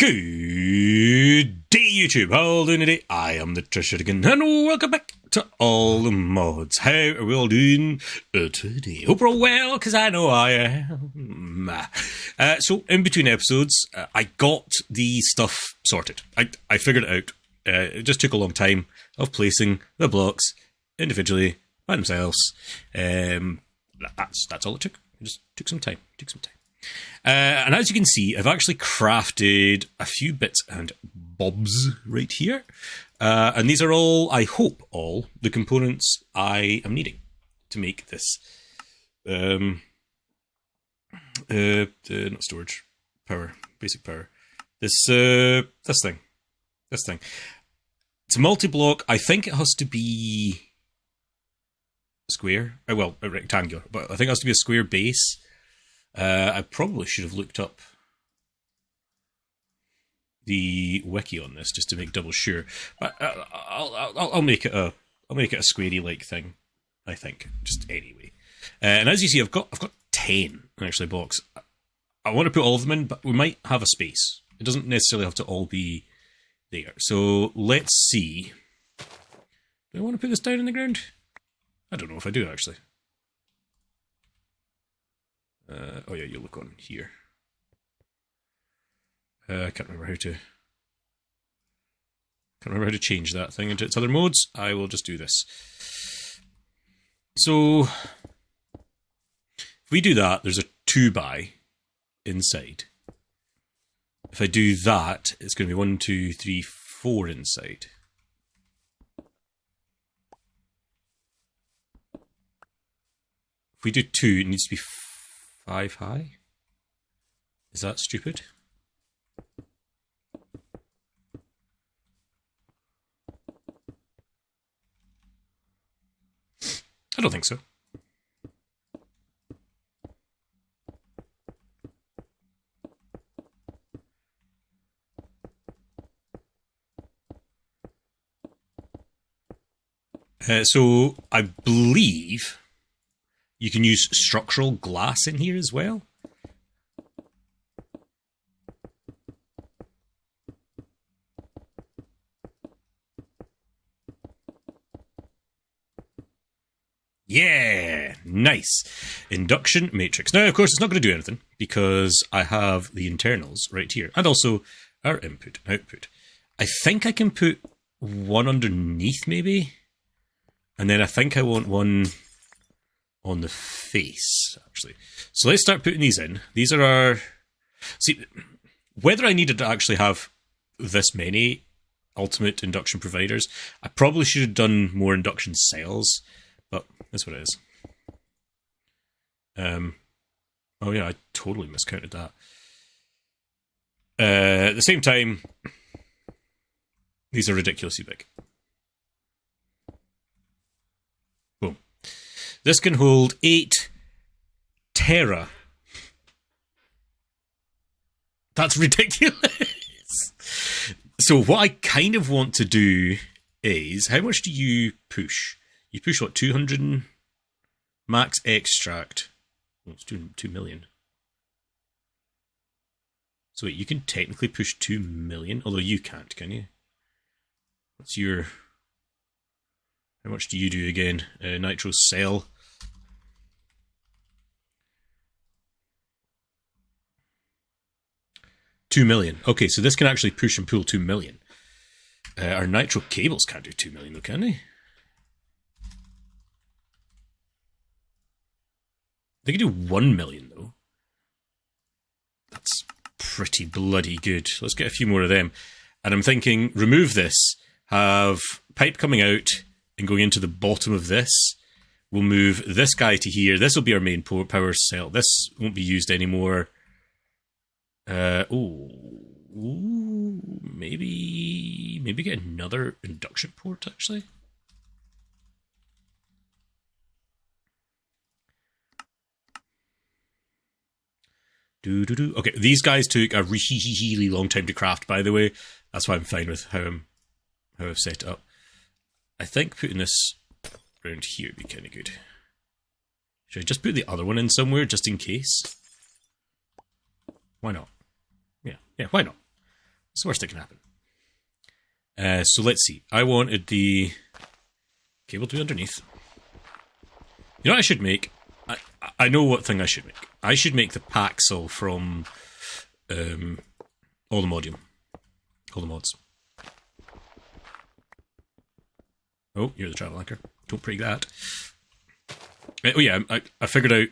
Good day, YouTube. How are you doing today? I am the Trisherigan, and welcome back to All the Mods. How are we all doing today? Hope we're all well, because I know I am. So, in between episodes, I got the stuff sorted. I figured it out. It just took a long time of placing the blocks individually by themselves. That's all it took. It just took some time. And as you can see, I've actually crafted a few bits and bobs right here. And these are all, I hope, all the components I am needing to make this. Not storage. Power. Basic power. This thing. It's a multi-block. I think it has to be square. Well, a rectangular. But I think it has to be a square base. I probably should have looked up the wiki on this just to make double sure. But I'll make it a squarey like thing. I think just anyway. And as you see, I've got 10 actually blocks. I want to put all of them in, but we might have a space. It doesn't necessarily have to all be there. So let's see. Do I want to put this down in the ground? I don't know if I do actually. Oh yeah, you look on here. I can't remember how to change that thing into its other modes. I will just do this. So if we do that, there's a 2x inside. If I do that, it's going to be 1, 2, 3, 4 inside. If we do 2, it needs to be 5 high? Is that stupid? I don't think so. So I believe you can use structural glass in here as well. Yeah, nice. Induction matrix. Now, of course, it's not going to do anything because I have the internals right here and also our input and output. I think I can put one underneath maybe. And then I think I want one on the face, actually. So let's start putting these in. These are our... See, whether I needed to actually have this many ultimate induction providers, I probably should have done more induction cells, but that's what it is. Oh yeah, I totally miscounted that. At the same time, these are ridiculously big. This can hold 8 tera. That's ridiculous. So what I kind of want to do is, how much do you push? You push what, 200 max extract? Well, it's 2 million. So wait, you can technically push 2 million, although you can't, can you? What's your... How much do you do again? Nitro cell. $2 million. Okay, so this can actually push and pull 2 million. Our nitro cables can't do 2 million though, can they? They can do 1 million though. That's pretty bloody good. Let's get a few more of them. And I'm thinking, remove this, have pipe coming out and going into the bottom of this. We'll move this guy to here. This will be our main power cell. This won't be used anymore. Maybe get another induction port, actually. Okay, these guys took a really long time to craft, by the way. That's why I'm fine with how I've set it up. I think putting this around here would be kind of good. Should I just put the other one in somewhere, just in case? Why not? Yeah, why not? It's the worst that can happen. So let's see. I wanted the cable to be underneath. You know what I should make? I know what thing I should make. I should make the Paxel from all the mods. Oh, you're the travel anchor. Don't break that. Oh yeah, I figured out,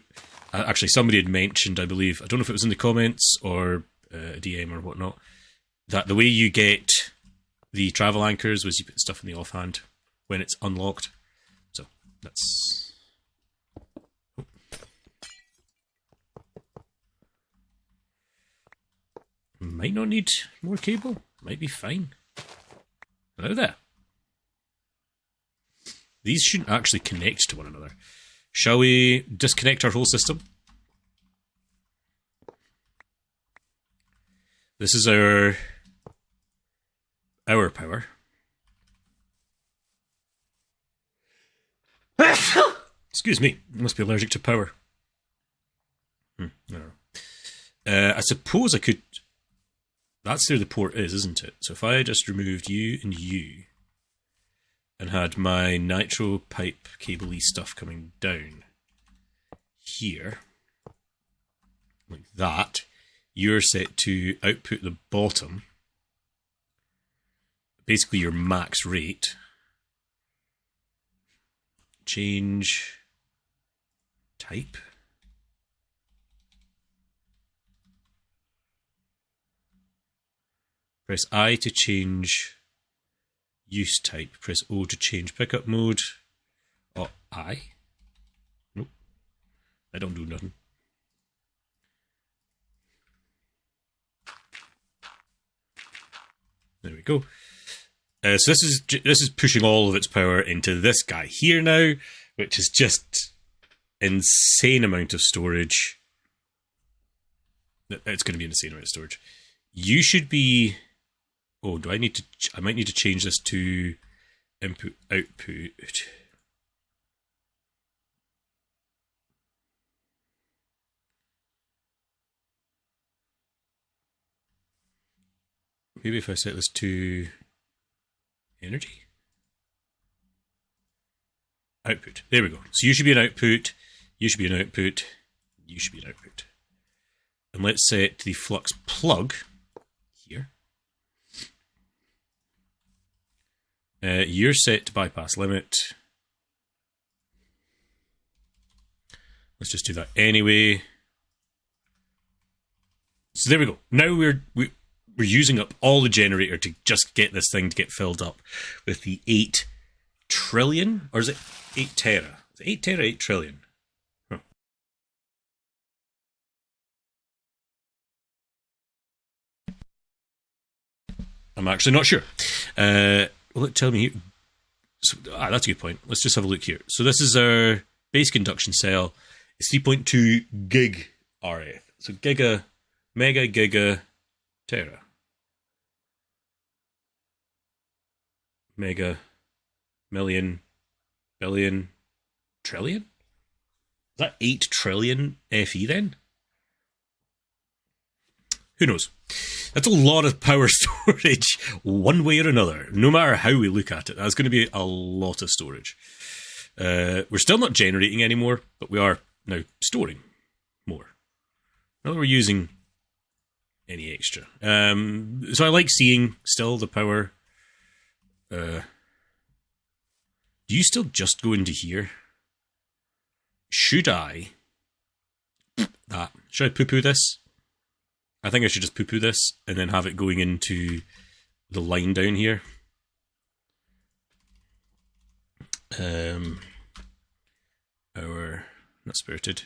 actually somebody had mentioned, I believe, I don't know if it was in the comments or a DM or whatnot, that the way you get the travel anchors was you put stuff in the offhand when it's unlocked. So, that's... Oh. Might not need more cable. Might be fine. Hello there. These shouldn't actually connect to one another. Shall we disconnect our whole system? This is our power. Excuse me, I must be allergic to power. I don't know. I suppose I could... That's where the port is, isn't it? So if I just removed you and you, and had my nitro pipe cable-y stuff coming down here, like that, you're set to output the bottom, basically your max rate. Change type. Press I to change use type. Press O to change pickup mode. Oh, I? Nope. I don't do nothing. There we go. So this is pushing all of its power into this guy here now, which is just insane amount of storage. It's going to be an insane amount of storage. You should be... Oh, do I need to... I might need to change this to input, output. Maybe if I set this to energy? Output. There we go. So you should be an output, you should be an output, you should be an output. And let's set the flux plug here. You're set to bypass limit. Let's just do that anyway. So there we go. Now we're using up all the generator to just get this thing to get filled up with the 8 trillion, or is it 8 tera? Is it 8 tera, 8 trillion? Huh. I'm actually not sure. Will it tell me here? So, that's a good point. Let's just have a look here. So this is our base conduction cell. It's 3.2 gig RF. So giga, mega, giga, tera. Mega, million, billion, trillion? Is that 8 trillion FE then? Who knows? That's a lot of power storage, one way or another. No matter how we look at it, that's going to be a lot of storage. We're still not generating anymore, but we are now storing more. Not that we're using any extra. So I like seeing still the power. Do you still just go into here? Should I? Should I poo-poo this? I think I should just poo-poo this and then have it going into the line down here. Our not spirited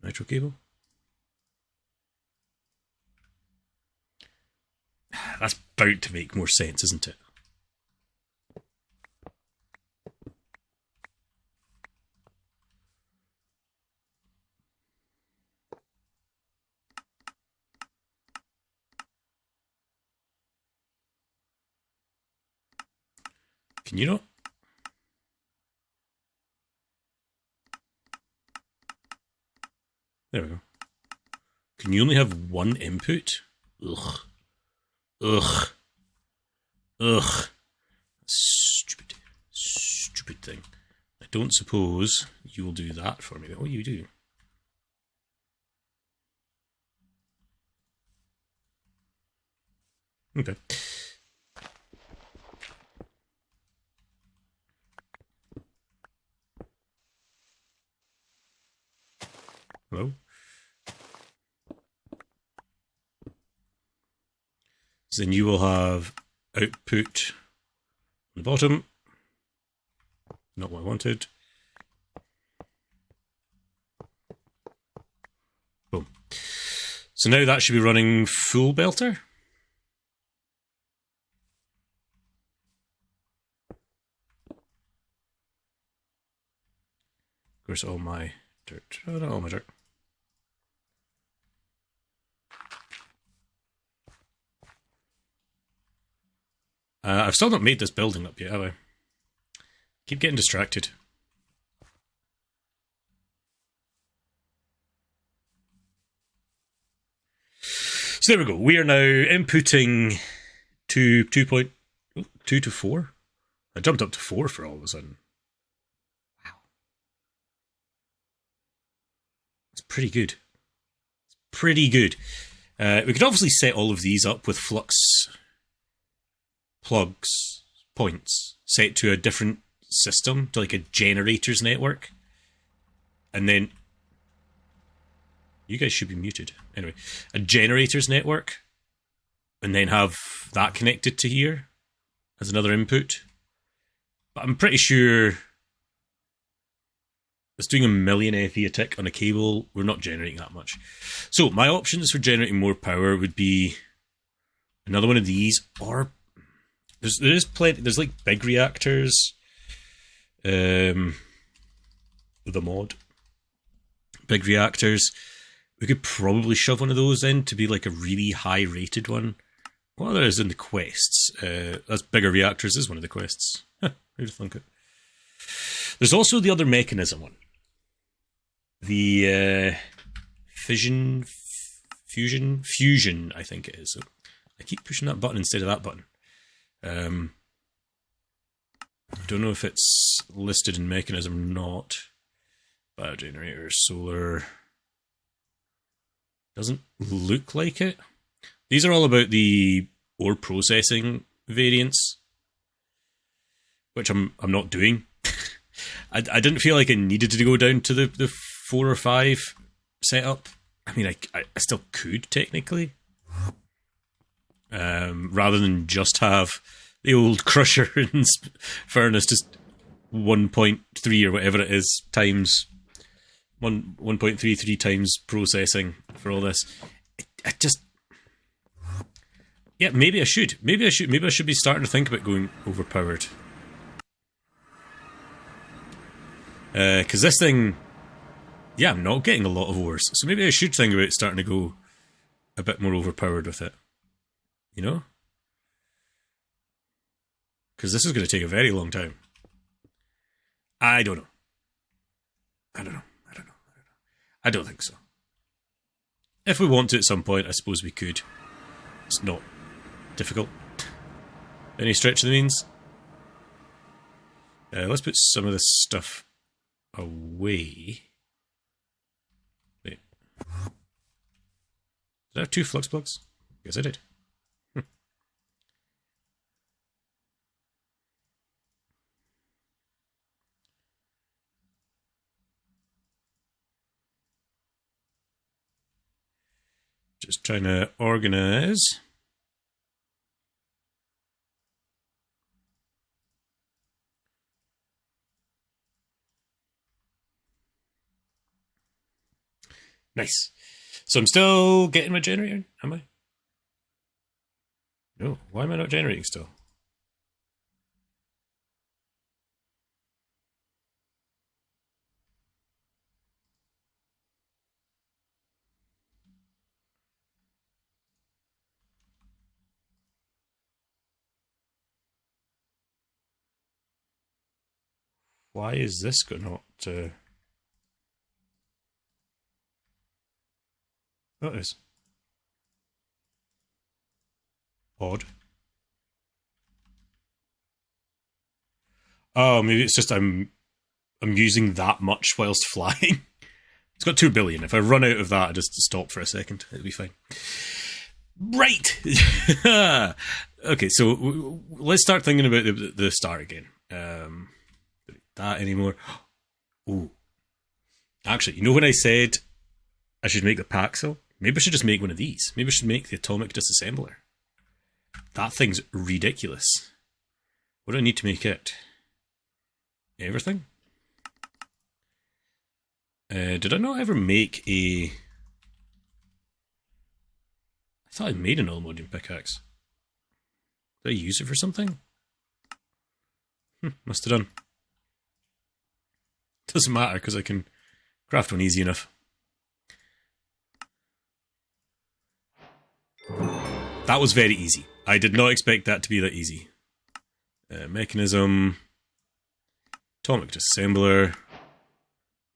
nitro cable. That's bound to make more sense, isn't it? Can you not? There we go. Can you only have one input? Ugh. Ugh. Ugh. Stupid. Stupid thing. I don't suppose you will do that for me. Oh, you do. Okay. Hello? So then you will have output on the bottom. Not what I wanted. Boom. So now that should be running full belter. Of course, all my dirt. Oh, not all my dirt. I've still not made this building up yet, have I? Keep getting distracted. So there we go. We are now inputting to 2.2 to 4. I jumped up to 4 for all of a sudden. Wow. That's pretty good. It's pretty good. We could obviously set all of these up with flux plugs points set to a different system, to like a generators network. And then you guys should be muted. Anyway, a generators network, and then have that connected to here as another input. But I'm pretty sure it's doing 1,000,000 FE a tick on a cable. We're not generating that much. So my options for generating more power would be another one of these, or there is plenty. There's like big reactors. The mod. Big reactors. We could probably shove one of those in to be like a really high rated one. What there is in the quests. That's bigger reactors is one of the quests. Who'd thunk it? There's also the other mechanism one. The fusion, I think it is. So I keep pushing that button instead of that button. Don't know if it's listed in mechanism or not. Biogenerator, solar. Doesn't look like it. These are all about the ore processing variants, which I'm not doing. I didn't feel like I needed to go down to the 4 or 5 setup. I mean, I still could technically, rather than just have the old crusher and furnace just 1.3 or whatever it is times 1.33 times processing for all this. I just, yeah, maybe I should be starting to think about going overpowered. Because this thing, yeah, I'm not getting a lot of ores, so maybe I should think about starting to go a bit more overpowered with it. You know? Because this is going to take a very long time. I don't know. I don't think so. If we want to at some point, I suppose we could. It's not difficult. Any stretch of the means. Let's put some of this stuff away. Wait. Did I have 2 flux plugs? Yes, I did. Just trying to organize. Nice. So I'm still getting my generator, am I? No, why am I not generating still? Why is this not... Oh, it is. Odd. Oh, maybe it's just I'm using that much whilst flying. It's got 2 billion. If I run out of that, I just stop for a second. It'll be fine. Right. Okay, so let's start thinking about the start again. That anymore. Ooh. Actually, you know when I said I should make the Paxil? Maybe I should just make one of these. Maybe I should make the Atomic Disassembler. That thing's ridiculous. What do I need to make it? Everything? Did I not ever make a... I thought I made an Almodian pickaxe. Did I use it for something? Must have done. Doesn't matter because I can craft one easy enough. That was very easy. I did not expect that to be that easy. Mechanism. Atomic Disassembler.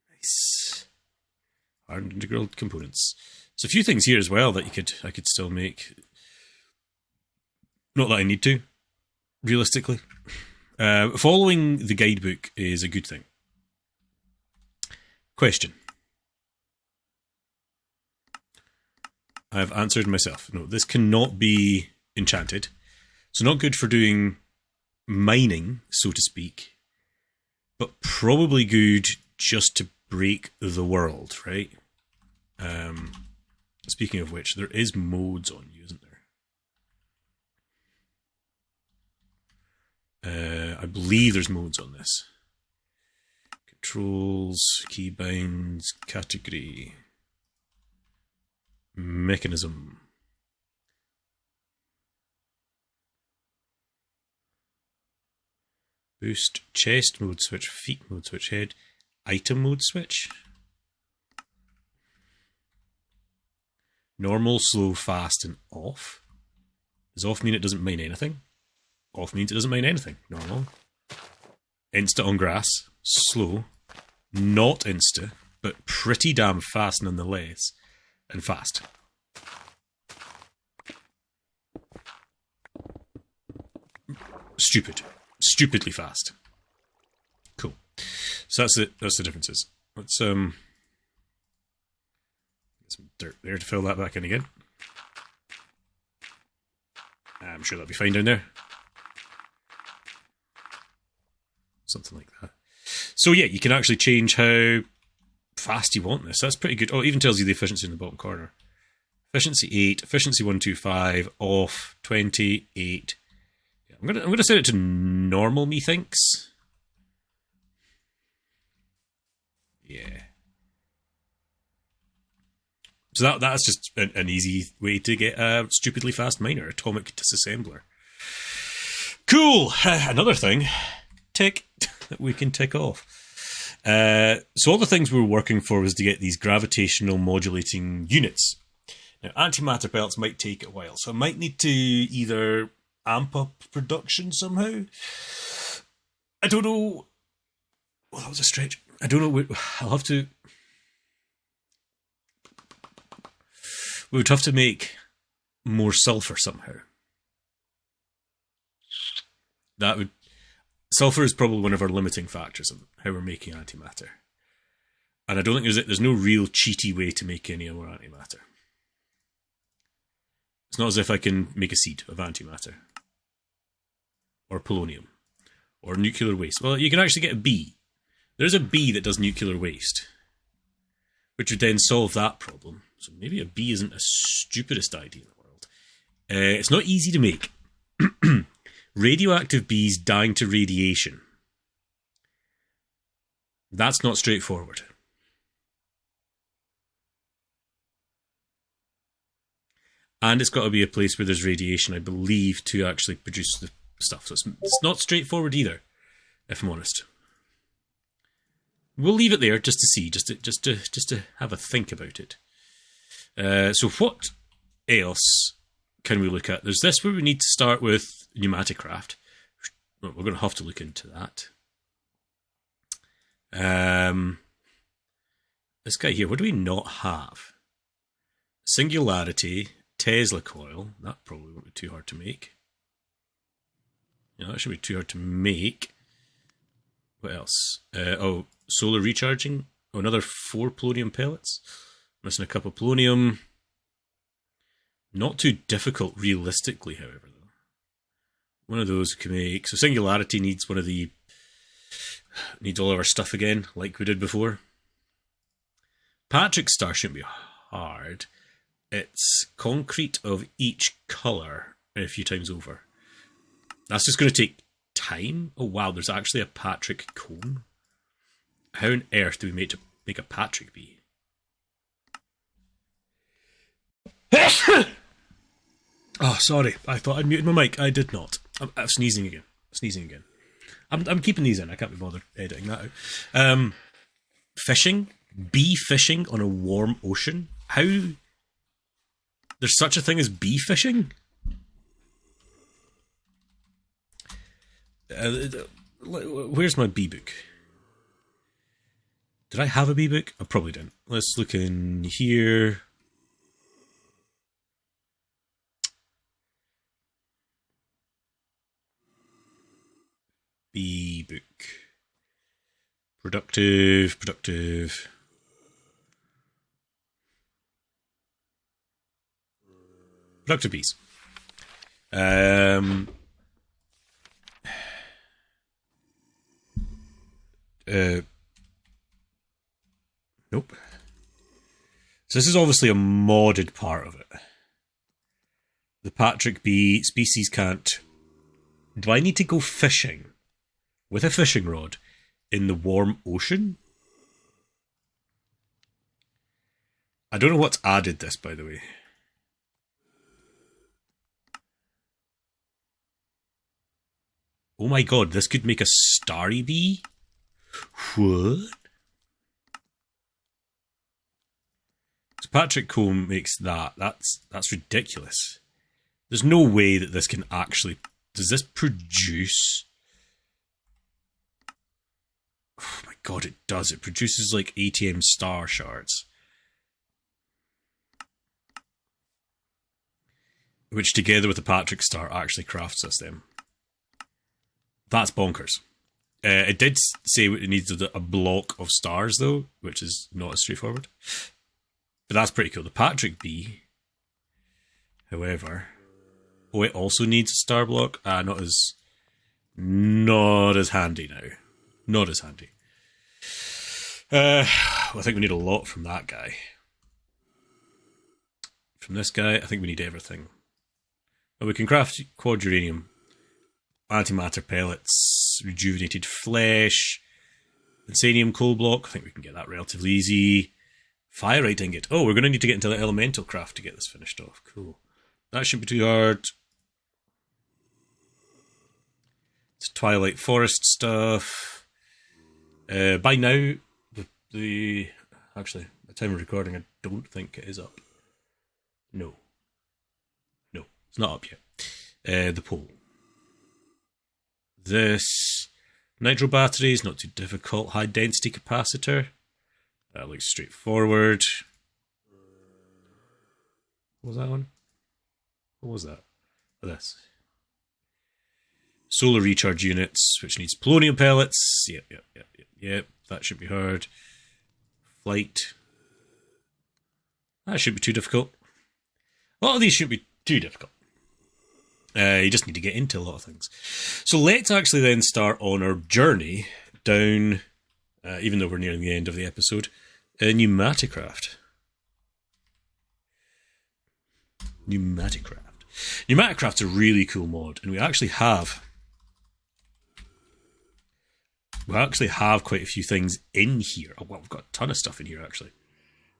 Nice. Hardened integral components. There's a few things here as well that I could still make. Not that I need to, realistically. Following the guidebook is a good thing. Question. I've answered myself. No, this cannot be enchanted. So not good for doing mining, so to speak, but probably good just to break the world, right? Speaking of which, there is modes on you, isn't there? I believe there's modes on this. Controls, keybinds, category, mechanism. Boost, chest mode switch, feet mode switch, head, item mode switch. Normal, slow, fast, and off. Does off mean it doesn't mine anything? Off means it doesn't mine anything. Normal. Insta on grass. Slow. Not insta, but pretty damn fast nonetheless. And fast. Stupid. Stupidly fast. Cool. So that's the differences. Let's get some dirt there to fill that back in again. I'm sure that'll be fine down there. Something like that. So yeah, you can actually change how fast you want this. That's pretty good. Oh, it even tells you the efficiency in the bottom corner. Efficiency 8, efficiency 125, off 28. Yeah, I'm gonna set it to normal, methinks. Yeah. So that's just an easy way to get a stupidly fast miner, Atomic Disassembler. Cool. Another thing, tick, that we can tick off. So all the things we were working for was to get these gravitational modulating units. Now, antimatter belts might take a while, so I might need to either amp up production somehow. I don't know. Well, that was a stretch. I don't know. I'll have to... We would have to make more sulfur somehow. That would... Sulfur is probably one of our limiting factors of how we're making antimatter. And I don't think there's no real cheaty way to make any more antimatter. It's not as if I can make a seed of antimatter. Or polonium. Or nuclear waste. Well, you can actually get a bee. There's a bee that does nuclear waste. Which would then solve that problem. So maybe a bee isn't the stupidest idea in the world. It's not easy to make. Radioactive bees dying to radiation. That's not straightforward. And it's got to be a place where there's radiation, I believe, to actually produce the stuff. So it's not straightforward either, if I'm honest. We'll leave it there just to see, just to have a think about it. So what else can we look at? There's this where we need to start with Pneumaticraft. Well, we're going to have to look into that. This guy here, what do we not have? Singularity, Tesla coil. That probably won't be too hard to make. Yeah, that should be too hard to make. What else? Solar recharging. Oh, another 4 polonium pellets. Missing a couple of polonium. Not too difficult, realistically, however, though. One of those we can make. So Singularity needs one of the... Needs all of our stuff again, like we did before. Patrick Star shouldn't be hard. It's concrete of each colour a few times over. That's just going to take time. Oh wow, there's actually a Patrick cone. How on earth do we make a Patrick bee? Oh, sorry. I thought I'd muted my mic. I did not. I'm sneezing again. I'm keeping these in. I can't be bothered editing that out. Fishing. Bee fishing on a warm ocean. How? There's such a thing as bee fishing? Where's my bee book? Did I have a bee book? I probably didn't. Let's look in here. Bee book. Productive. Productive bees. Nope. So this is obviously a modded part of it. The Patrick bee species can't... Do I need to go fishing with a fishing rod in the warm ocean? I don't know what's added this, by the way. Oh my god, this could make a starry bee? What? So Patrick Combe makes that. That's ridiculous. There's no way that this can actually... Does this produce... Oh my god, it does. It produces like ATM star shards. Which together with the Patrick Star actually crafts us them. That's bonkers. It did say it needs a block of stars though, which is not as straightforward. But that's pretty cool. The Patrick bee, however... Oh, it also needs a star block? Not as handy now. Not as handy. Well, I think we need a lot from that guy. From this guy, I think we need everything. Well, we can craft quad uranium, antimatter pellets, rejuvenated flesh, insanium coal block. I think we can get that relatively easy. Fireite ingot. Oh, we're going to need to get into the elemental craft to get this finished off. Cool. That shouldn't be too hard. It's Twilight Forest stuff. By now, actually, at the time of recording, I don't think it is up. No, it's not up yet. The pole. This nitro battery is not too difficult. High density capacitor. That looks straightforward. What was that one? What was that? Oh, this. Solar recharge units, which needs polonium pellets. Yep. That should be hard. Flight. That shouldn't be too difficult. A lot of these shouldn't be too difficult. You just need to get into a lot of things. So let's actually then start on our journey down, even though we're nearing the end of the episode, Pneumaticraft. Pneumaticraft's a really cool mod, and we actually have quite a few things in here. Oh, well, we've got a ton of stuff in here, actually,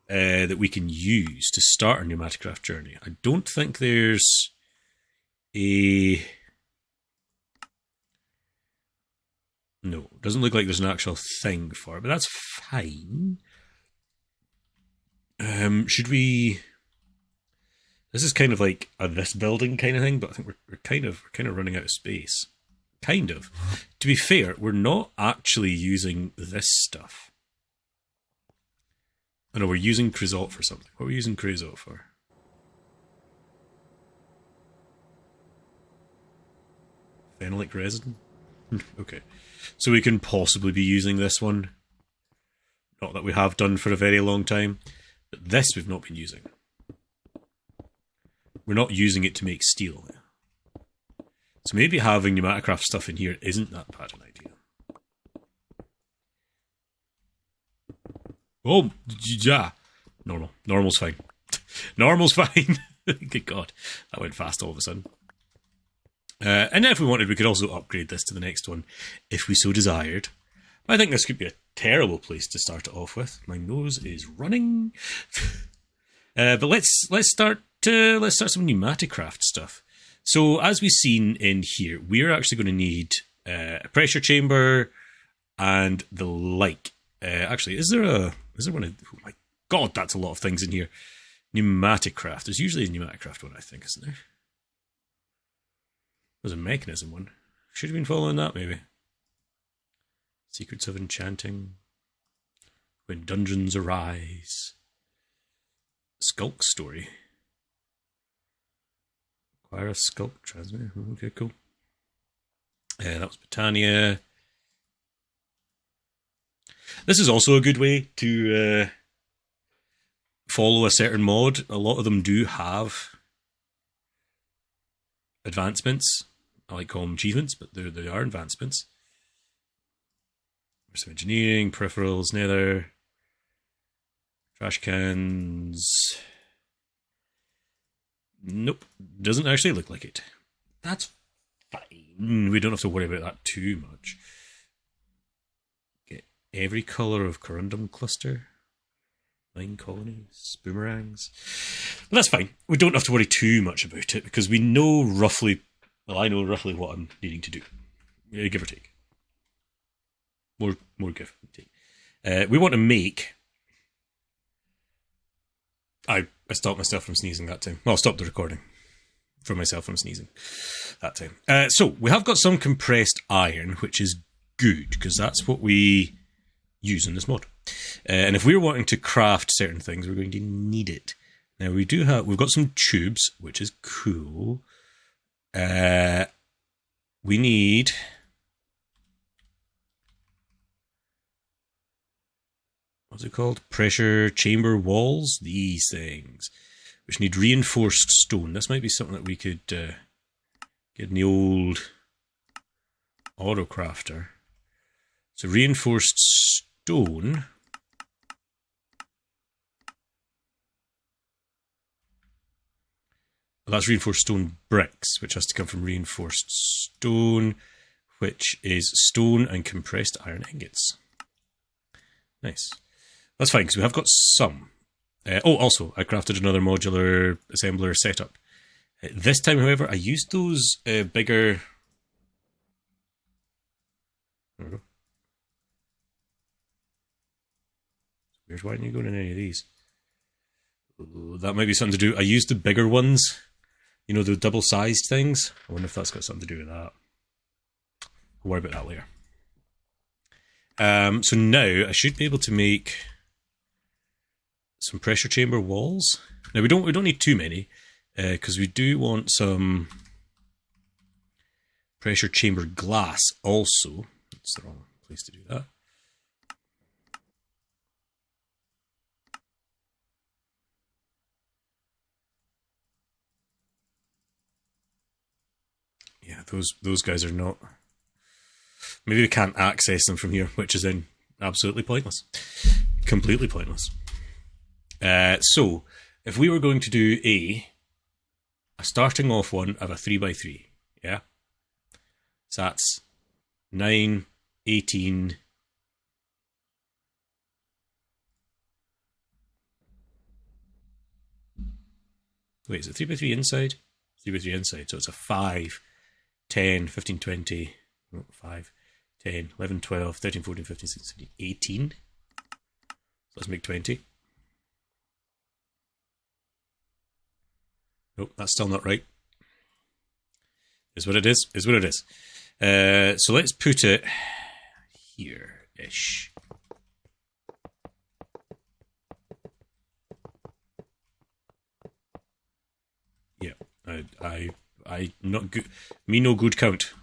that we can use to start our Pneumaticraft journey. I don't think there's a... No, it doesn't look like there's an actual thing for it, but that's fine. Should we... This is kind of like a this building kind of thing, but I think we're kind of running out of space. Kind of. To be fair, we're not actually using this stuff. I know we're using Creosote for something. What are we using Creosote for? Phenolic resin. Okay. So we can possibly be using this one. Not that we have done for a very long time. But this we've not been using. We're not using it to make steel. So maybe having Pneumaticraft stuff in here isn't that bad an idea. Oh, yeah. Normal. Normal's fine. Normal's fine. Good God. That went fast all of a sudden. And if we wanted, we could also upgrade this to the next one if we so desired. I think this could be a terrible place to start it off with. My nose is running. But let's start some Pneumaticraft stuff. So as we've seen in here, we're actually going to need a pressure chamber and the like. Actually, is there one? Oh my God, that's a lot of things in here. Pneumaticraft. There's usually a Pneumaticraft one, I think, isn't there? There's a mechanism one. Should have been following that, maybe. Secrets of Enchanting. When Dungeons Arise. Skulk Story. Acquire a Skulk Transmitter. Okay, cool. That was Britannia. This is also a good way to follow a certain mod. A lot of them do have advancements. I like call them achievements, but they are advancements. There's some engineering, peripherals, nether, trash cans. Nope, doesn't actually look like it. That's fine. We don't have to worry about that too much. Get every colour of Corundum cluster. 9 colonies, boomerangs. But that's fine. We don't have to worry too much about it because we know roughly. Well, I know roughly what I'm needing to do, give or take. More give or take. We want to make. I stopped myself from sneezing that time. Well, I stopped the recording for myself from sneezing that time. So we have got some compressed iron, which is good because that's what we use in this mod. And if we're wanting to craft certain things, we're going to need it. Now we've got some tubes, which is cool. We need what's it called? Pressure chamber walls. These things, which need reinforced stone. This might be something that we could get in the old Autocrafter. So reinforced stone. Well, that's reinforced stone bricks, which has to come from reinforced stone, which is stone and compressed iron ingots. Nice. That's fine, because we have got some. Also, I crafted another modular assembler setup. This time, however, I used those bigger... There we go. Weird, why didn't you go in any of these? That might be something to do. I used the bigger ones. You know, the double-sized things. I wonder if that's got something to do with that. I'll worry about that later. So now I should be able to make some pressure chamber walls. Now we don't need too many because we do want some pressure chamber glass also. That's the wrong place to do that. Yeah, those guys are not. Maybe we can't access them from here, which is then absolutely pointless. Completely pointless. So, if we were going to do a starting off one of a 3x3, yeah? So that's 9, 18... Wait, is it 3x3 inside? 3x3 inside, so it's a 5, 10, 15, 20... 5, 10, 11, 12, 13, 14, 15, 16, 17, 18. So let's make 20. Nope, that's still not right. Is what it is. Is what it is. So let's put it here-ish. Yeah, I not good. Me no good count.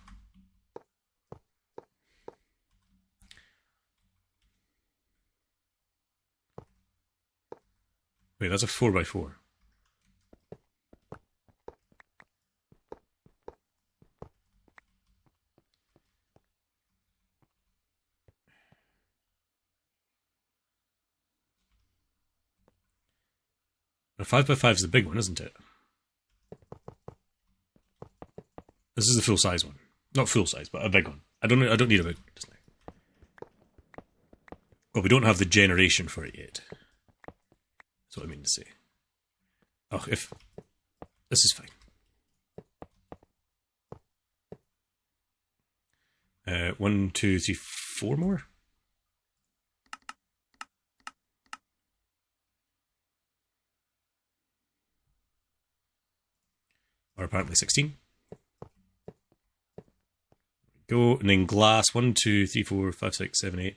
Wait, that's a 4x4. A 5x5 is the big one, isn't it? This is the full size one. Not full size, but a big one. I don't need a big one just now. Well, we don't have the generation for it yet. That's what I mean to say. Oh, if this is fine. 1, 2, 3, 4 more. Or apparently 16. Go, and then glass 1, 2, 3, 4, 5, 6, 7, 8,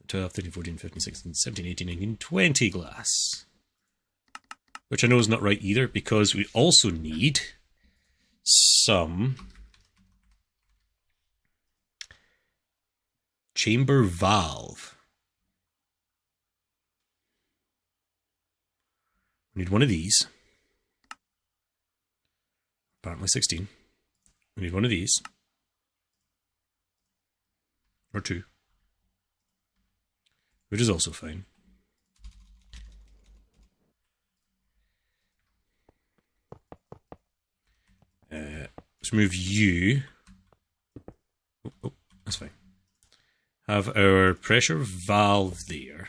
12, 13, 14, 15, 16, 17, 18, 19, 20 glass. Which I know is not right either, because we also need some chamber valve. We need one of these. Apparently 16. We need one of these. Or 2. Which is also fine. Let's move you. Oh, that's fine. Have our pressure valve there.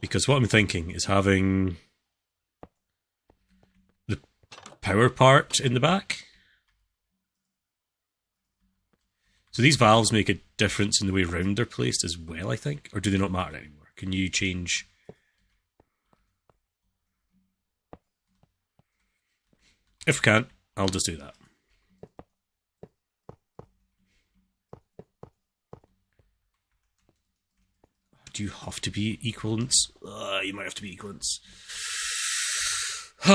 Because what I'm thinking is having the power part in the back. So these valves make a difference in the way round they're placed as well, I think. Or do they not matter anymore? Can you change? If we can't, I'll just do that. Do you have to be equivalents? You might have to be equivalents. You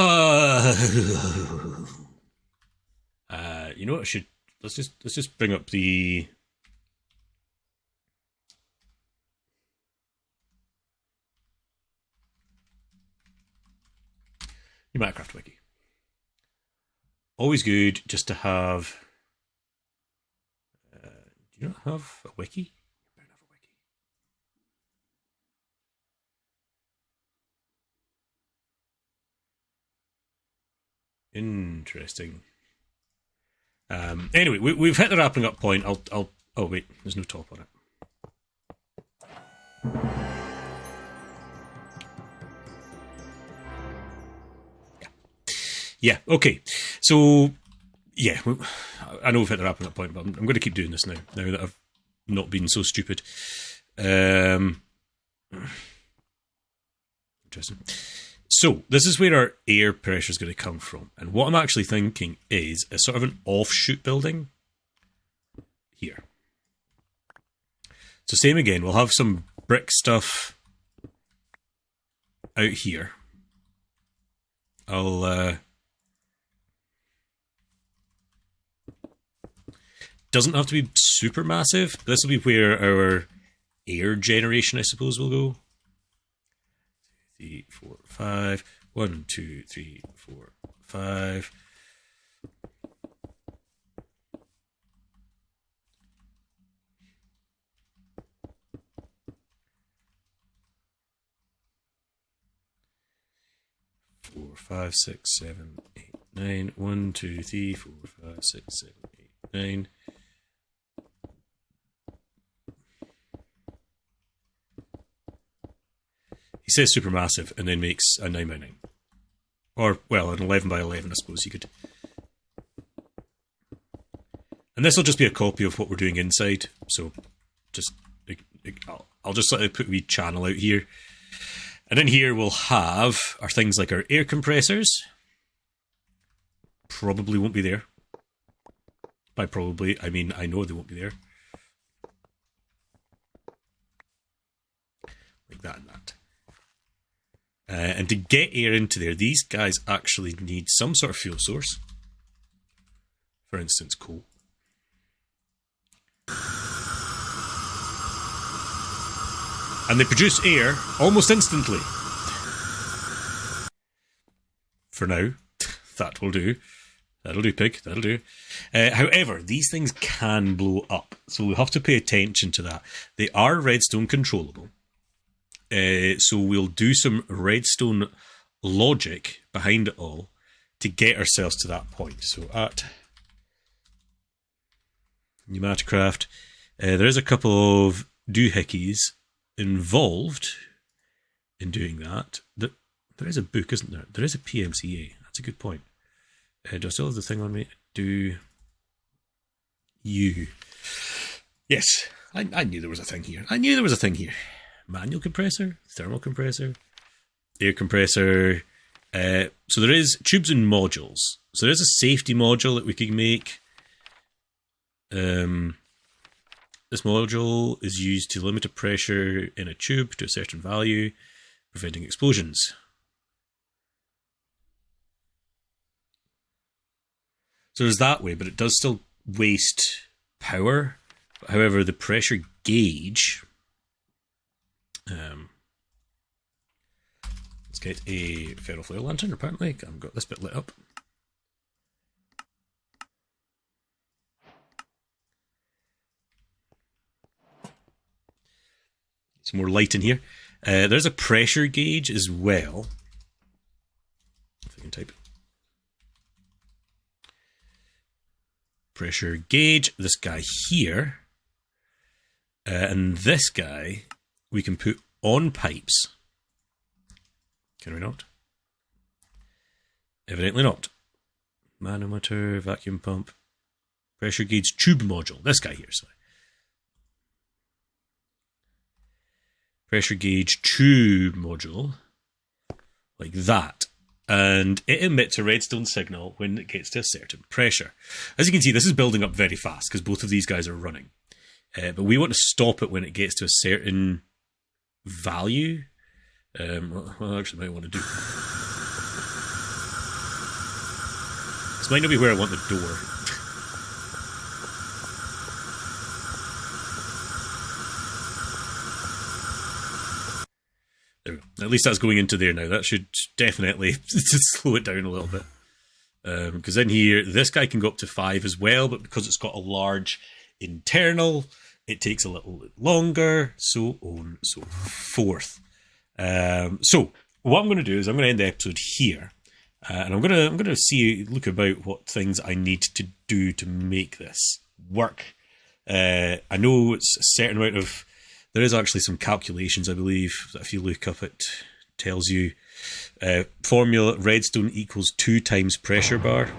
know what? I should let's just bring up the new Minecraft wiki. Always good just to have. Do you not have a wiki? You better have a wiki. Interesting. Anyway, we've hit the wrapping up point. I'll. Oh wait, there's no top on it. Yeah. Okay. So, yeah, I know we've hit the wrapping up point, but I'm going to keep doing this now that I've not been so stupid. Interesting. So, this is where our air pressure is going to come from. And what I'm actually thinking is a sort of an offshoot building here. So, same again, we'll have some brick stuff out here. Doesn't have to be super massive. This will be where our air generation, I suppose, will go. 3, 4, 5. 1, 2, 3, 4, 5. Four, 5, 6, 7, 8, 9. 1, 2, 3, 4, 5, 6, 7, 8, 9. He says supermassive and then makes a 9x9. Or, well, an 11x11, I suppose you could. And this will just be a copy of what we're doing inside. So, just I'll just sort of put a wee channel out here. And in here we'll have our things like our air compressors. Probably won't be there. By probably, I mean I know they won't be there. Like that and that. And to get air into there, these guys actually need some sort of fuel source. For instance, coal. And they produce air almost instantly. For now. That will do. That'll do, pig. That'll do. However, these things can blow up. So we'll have to pay attention to that. They are redstone controllable. So we'll do some redstone logic behind it all to get ourselves to that point. So at Pneumaticraft, there is a couple of doohickeys involved in doing that. There is a book, isn't there? There is a PMCA. That's a good point. Do I still have the thing on me? Do you? Yes, I knew there was a thing here. I knew there was a thing here. Manual compressor, thermal compressor, air compressor. So there is tubes and modules. So there is a safety module that we can make. This module is used to limit a pressure in a tube to a certain value, preventing explosions. So there's that way, but it does still waste power. However, the pressure gauge... let's get a ferroflare lantern, apparently. I've got this bit lit up. Some more light in here. There's a pressure gauge as well. If I can type it. Pressure gauge. This guy here. And this guy we can put on pipes. Can we not? Evidently not. Manometer, vacuum pump, pressure gauge tube module. This guy here, sorry. Pressure gauge tube module. Like that. And it emits a redstone signal when it gets to a certain pressure. As you can see, this is building up very fast because both of these guys are running. But we want to stop it when it gets to a certain value. Well, I actually might want to do. This might not be where I want the door. There we go. At least that's going into there now. That should definitely slow it down a little bit. Because in here, this guy can go up to 5 as well, but because it's got a large internal, it takes a little bit longer, so on and so forth. So what I'm going to do is I'm going to end the episode here, and I'm going to look about what things I need to do to make this work. I know it's a certain amount of. There is actually some calculations, I believe, that if you look up, it tells you formula redstone equals 2 times pressure bar.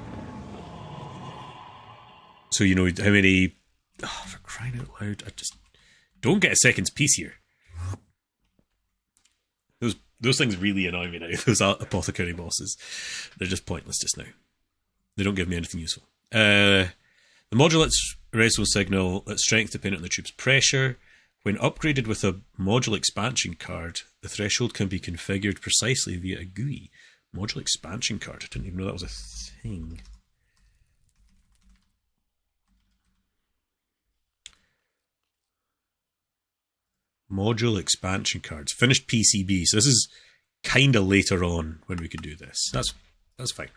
So you know how many. Oh, for crying out loud! I just don't get a second's piece here. Those things really annoy me now. Those apothecary bosses, they're just pointless just now. They don't give me anything useful. The module lets redstone signal at strength dependent on the tube's pressure. When upgraded with a module expansion card, the threshold can be configured precisely via a GUI. Module expansion card. I didn't even know that was a thing. Module expansion cards. Finished PCB. So this is kind of later on when we could do this. That's fine.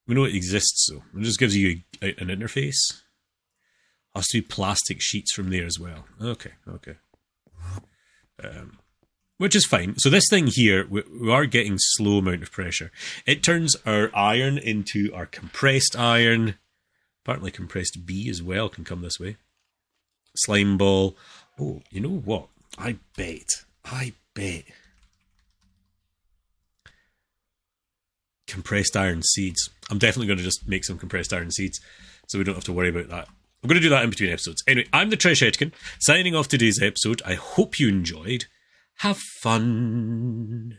We know it exists, so it just gives you an interface. Has to be plastic sheets from there as well. Okay. Which is fine. So this thing here, we are getting slow amount of pressure. It turns our iron into our compressed iron. Apparently compressed B as well can come this way. Slime ball. Oh, you know what? I bet. Compressed iron seeds. I'm definitely going to just make some compressed iron seeds so we don't have to worry about that. I'm going to do that in between episodes. Anyway, I'm the Trish Etkin, signing off today's episode. I hope you enjoyed. Have fun.